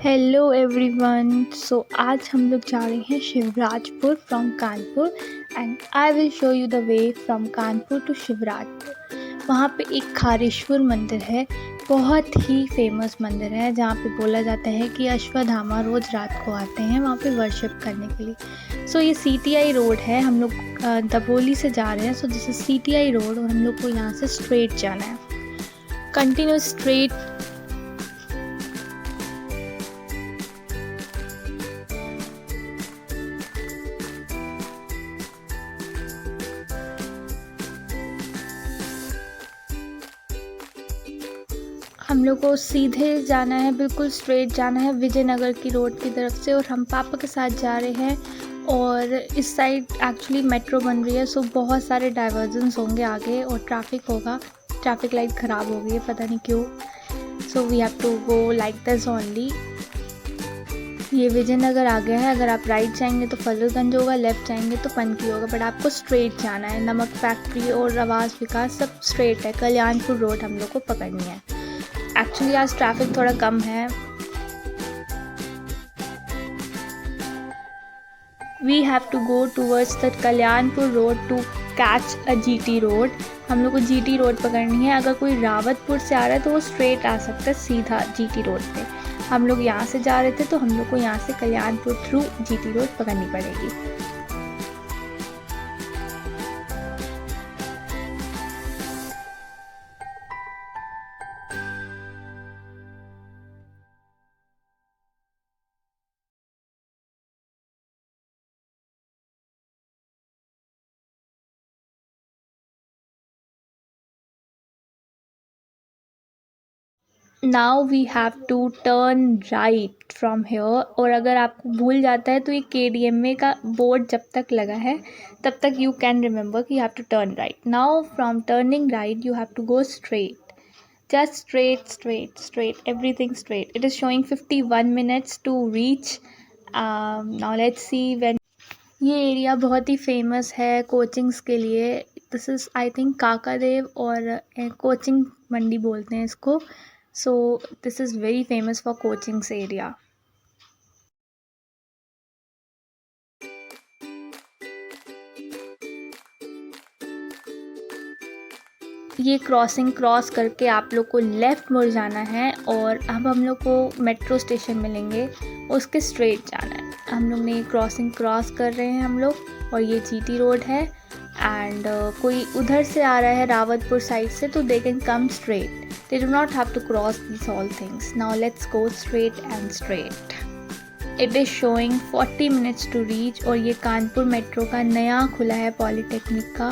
Hello everyone. सो आज हम लोग जा रहे हैं Shivrajpur from Kanpur and I will show you the way from Kanpur to Shivrajpur. वहाँ पे एक खारेश्वर मंदिर है, बहुत ही फेमस मंदिर है, जहाँ पे बोला जाता है कि अश्वत्थामा रोज़ रात को आते हैं वहाँ पे वर्शिप करने के लिए। सो ये सीटीआई रोड है, हम लोग दबोली से जा रहे हैं। So this is CTI road और हम लोग को यहाँ से स्ट्रेट जाना है, कंटिन्यूस स्ट्रेट। हम लोग को सीधे जाना है, बिल्कुल स्ट्रेट जाना है विजयनगर की रोड की तरफ से। और हम पापा के साथ जा रहे हैं और इस साइड एक्चुअली मेट्रो बन रही है, सो बहुत सारे डाइवर्जन्स होंगे आगे और ट्रैफिक होगा। ट्रैफिक लाइट ख़राब हो गई है, पता नहीं क्यों। So we have to go like this only. ये विजयनगर आ गया है। अगर आप राइट जाएंगे तो फजलगंज होगा, लेफ़्ट जाएंगे तो पनकी होगा, बट आपको स्ट्रेट जाना है। नमक फैक्ट्री और आवास विकास सब स्ट्रेट है। कल्याणपुर रोड हम लोग को पकड़नी है। एक्चुअली आज ट्रैफिक थोड़ा कम है। We have to go towards the Kalyanpur road to catch a GT road. हम लोग को जीटी रोड पकड़नी है। अगर कोई रावतपुर से आ रहा है तो वो स्ट्रेट आ सकता है सीधा जीटी रोड पे। हम लोग यहाँ से जा रहे थे तो हम लोग को यहाँ से कल्याणपुर थ्रू जीटी रोड पकड़नी पड़ेगी। Now we have to turn right from here. और अगर आपको भूल जाता है तो ये KDMA का बोर्ड जब तक लगा है तब तक यू कैन रिमेंबर कि you have to turn right. Now from turning right you have to go straight, just straight, everything straight. It is showing 51 minutes to reach. Now let's see when। ये area बहुत ही famous है coachings के लिए। This is I think Kakadeo और coaching मंडी बोलते हैं इसको। So this is very famous for coachings area. ये क्रॉसिंग क्रॉस करके आप लोग को लेफ़्ट मुड़ जाना है और अब हम लोग को मेट्रो स्टेशन मिलेंगे, उसके स्ट्रेट जाना है। हम लोग ने क्रॉसिंग क्रॉस कर रहे हैं हम लोग और ये जीटी रोड है। एंड कोई उधर से आ रहा है रावतपुर साइड से तो they can come straight, they do not have to cross this all things. Now let's go straight and straight. It is showing 40 minutes to reach. और ये कानपुर मेट्रो का नया खुला है पॉलीटेक्निक का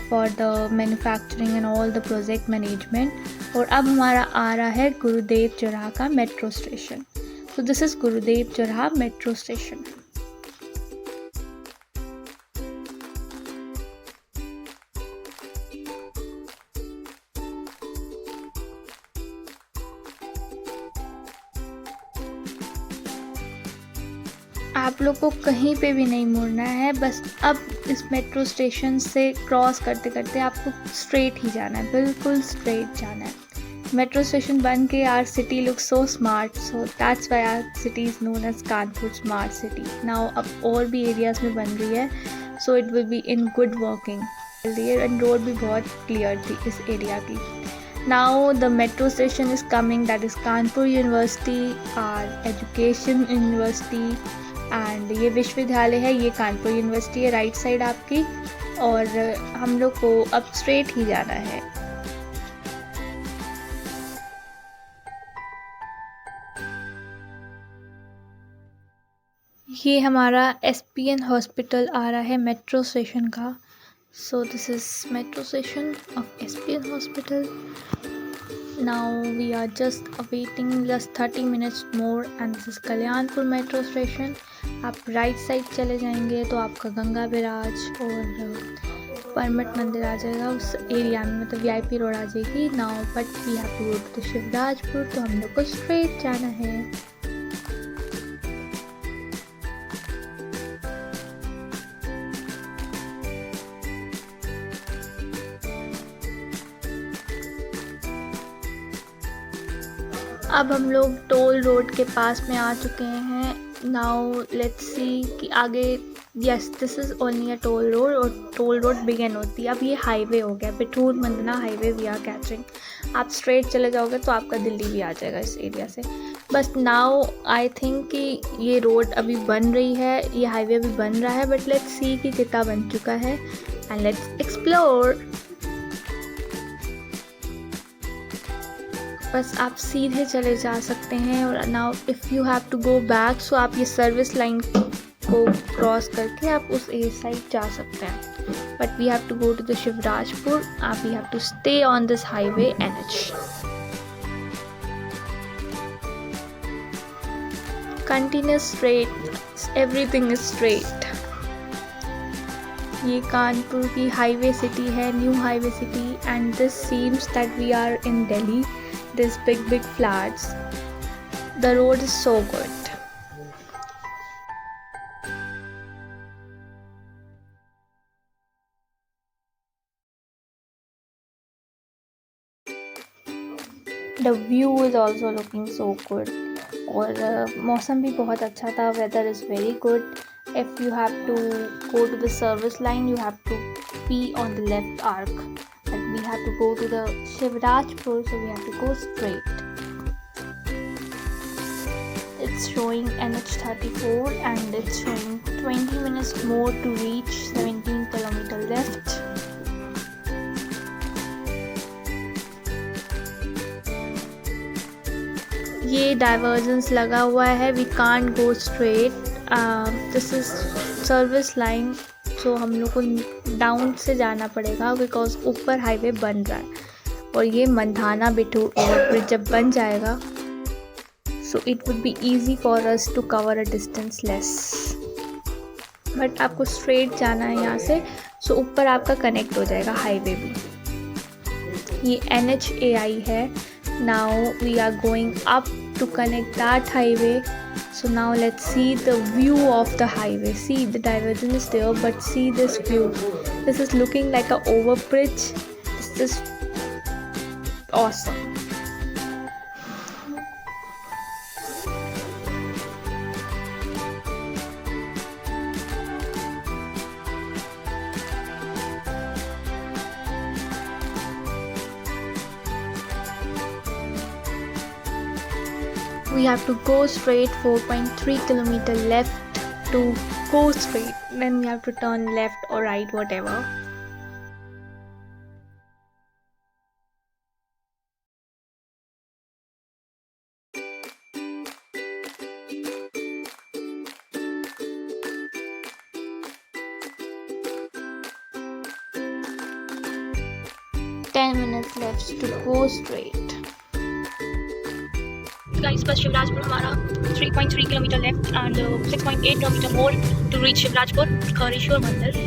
for the manufacturing and all the project management. और अब हमारा आ रहा है गुरुदेव चौराहा का metro station. So this is गुरुदेव चौराहा मेट्रो स्टेशन। आप लोग को कहीं पे भी नहीं मुड़ना है, बस अब इस मेट्रो स्टेशन से क्रॉस करते करते आपको स्ट्रेट ही जाना है, बिल्कुल स्ट्रेट जाना है। मेट्रो स्टेशन बन के our city look so smart, so that's why our city is known as Kanpur smart city. Now अब और भी एरियाज़ में बन रही है, so it will be in good working and road भी बहुत क्लियर थी इस एरिया की। Now the metro station is coming, that is Kanpur University, our education university। And ये विश्वविद्यालय है, ये कानपुर यूनिवर्सिटी है राइट साइड आपकी। और हम लोग को अब स्ट्रेट ही जाना है। ये हमारा SPN हॉस्पिटल आ रहा है मेट्रो स्टेशन का। सो this is metro station of SPN hospital. Now we are just awaiting just 30 minutes more and this is Kalyanpur metro station. आप राइट साइड चले जाएंगे तो आपका गंगा विराज और परमट मंदिर आ जाएगा उस एरिया में, मतलब VIP रोड आ जाएगी। Now but we have to go to Shivrajpur, तो हम लोग को स्ट्रेट जाना है। अब हम लोग टोल रोड के पास में आ चुके हैं। नाउ लेट्स सी कि आगे, yes this is only a toll road और टोल रोड बिगिन होती है। अब ये हाईवे हो गया, Bithoor Mandhana highway we are कैचरिंग। आप स्ट्रेट चले जाओगे तो आपका दिल्ली भी आ जाएगा इस एरिया से। बस नाउ आई थिंक कि ये रोड अभी बन रही है, ये हाईवे अभी बन रहा है, बट लेट्स सी कि कितना बन चुका है एंड लेट्स एक्सप्लोर। बस आप सीधे चले जा सकते हैं। और now if you have to go back, so आप ये सर्विस लाइन को क्रॉस करके आप उस ए साइड जा सकते हैं। But we have to go to the Shivrajpur, आप we have to stay on this highway NH। Continuous straight, everything is straight. ये कानपुर की हाईवे सिटी है, new highway city, and this seems that we are in Delhi. These big flats. The road is so good. The view is also looking so good. और मौसम भी बहुत अच्छा था, weather is very good. If you have to go to the service line, you have to be on the left arc. But we have to go to the Shivrajpur, so we have to go straight. It's showing NH34 and it's showing 20 minutes more to reach 17 kilometer left. ये divergence लगा हुआ है, we can't go straight. This is service line, so हम लोग को down से जाना पड़ेगा बिकॉज ऊपर हाईवे बन रहा है। और ये मंधाना बिठूर ओवरब्रिज जब बन जाएगा, so it would be easy for us to cover a distance less. But आपको स्ट्रेट जाना है यहाँ से, सो ऊपर आपका कनेक्ट हो जाएगा हाईवे भी। ये NHAI है। Now we are going up to connect that highway. So now let's see the view of the highway. See, the divergence is there, but see this view. This is looking like a overbridge. This is awesome. We have to go straight 4.3 kilometer left to go straight. Then we have to turn left or right, whatever. Ten minutes left to go straight. Guys, बस शिवराजपुर हमारा 3.3 kilometre left and 6.8 kilometre more to reach Shivrajpur Khareshwar मंदिर।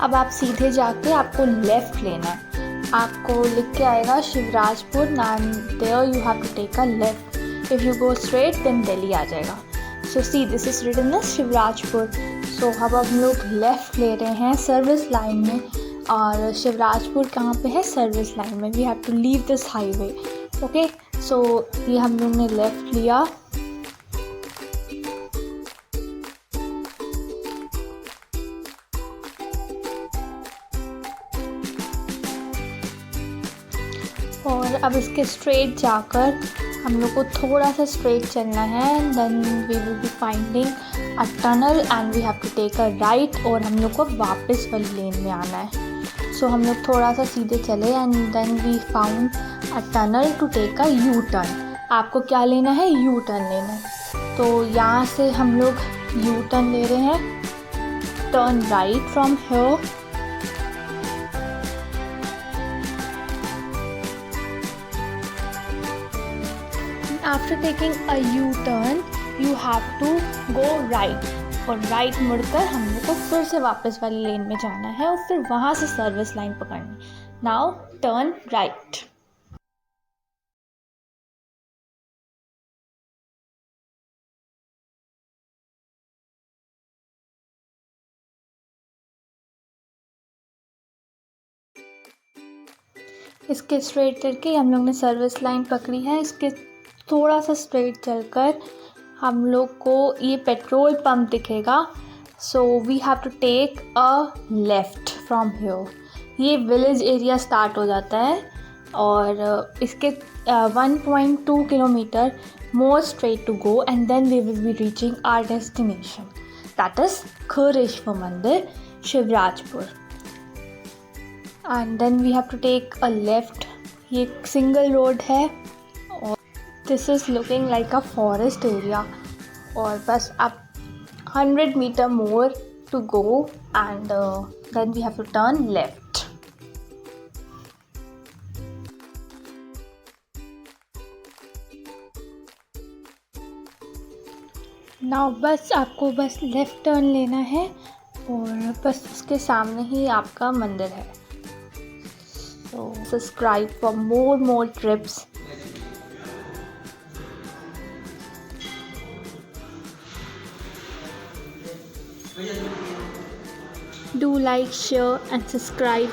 अब आप सीधे जाके आपको left लेना है। आपको लिख के आएगा Shivrajpur and there you have to take a left. If you go straight then Delhi आ जाएगा। So see this is written as Shivrajpur. So अब हम लोग लेफ़्ट ले रहे हैं सर्विस लाइन में, और शिवराजपुर कहाँ पे है? सर्विस लाइन में। We have to leave this highway. Okay, so ये हम लोग ने लेफ़्ट लिया। और अब इसके स्ट्रेट जाकर हम लोग को थोड़ा सा स्ट्रेट चलना है। Then we will be finding a tunnel and we have to take a right, और हम लोग को वापस वाली लेन में आना है। सो हम लोग थोड़ा सा सीधे चले and then we found a tunnel to take a U turn. आपको क्या लेना है? यू टर्न लेना है। तो यहाँ से हम लोग यू टर्न ले रहे हैं। Turn right from here. After taking a U-turn, you have to go right. और राइट मुड़कर हम लोग को फिर से वापस वाली लेन में जाना है और फिर वहाँ से सर्विस लाइन पकड़नी। Now turn right. इसके स्ट्रेट करके हम लोग ने सर्विस लाइन पकड़ी है। इसके थोड़ा सा स्ट्रेट चलकर हम लोग को ये पेट्रोल पंप दिखेगा। So we have to take a left from here. ये विलेज एरिया स्टार्ट हो जाता है और इसके 1.2 kilometre more straight to go, and then we will be reaching our destination, that is Khureshwar Mandir, Shivrajpur. And then we have to take a left. ये single road है और this is looking like a forest area और बस अब 100 meter more to go and then we have to turn left. Now बस आपको बस left turn लेना है और बस उसके सामने ही आपका मंदिर है। So subscribe for more trips. Do like, share and subscribe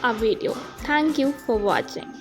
our video. Thank you for watching.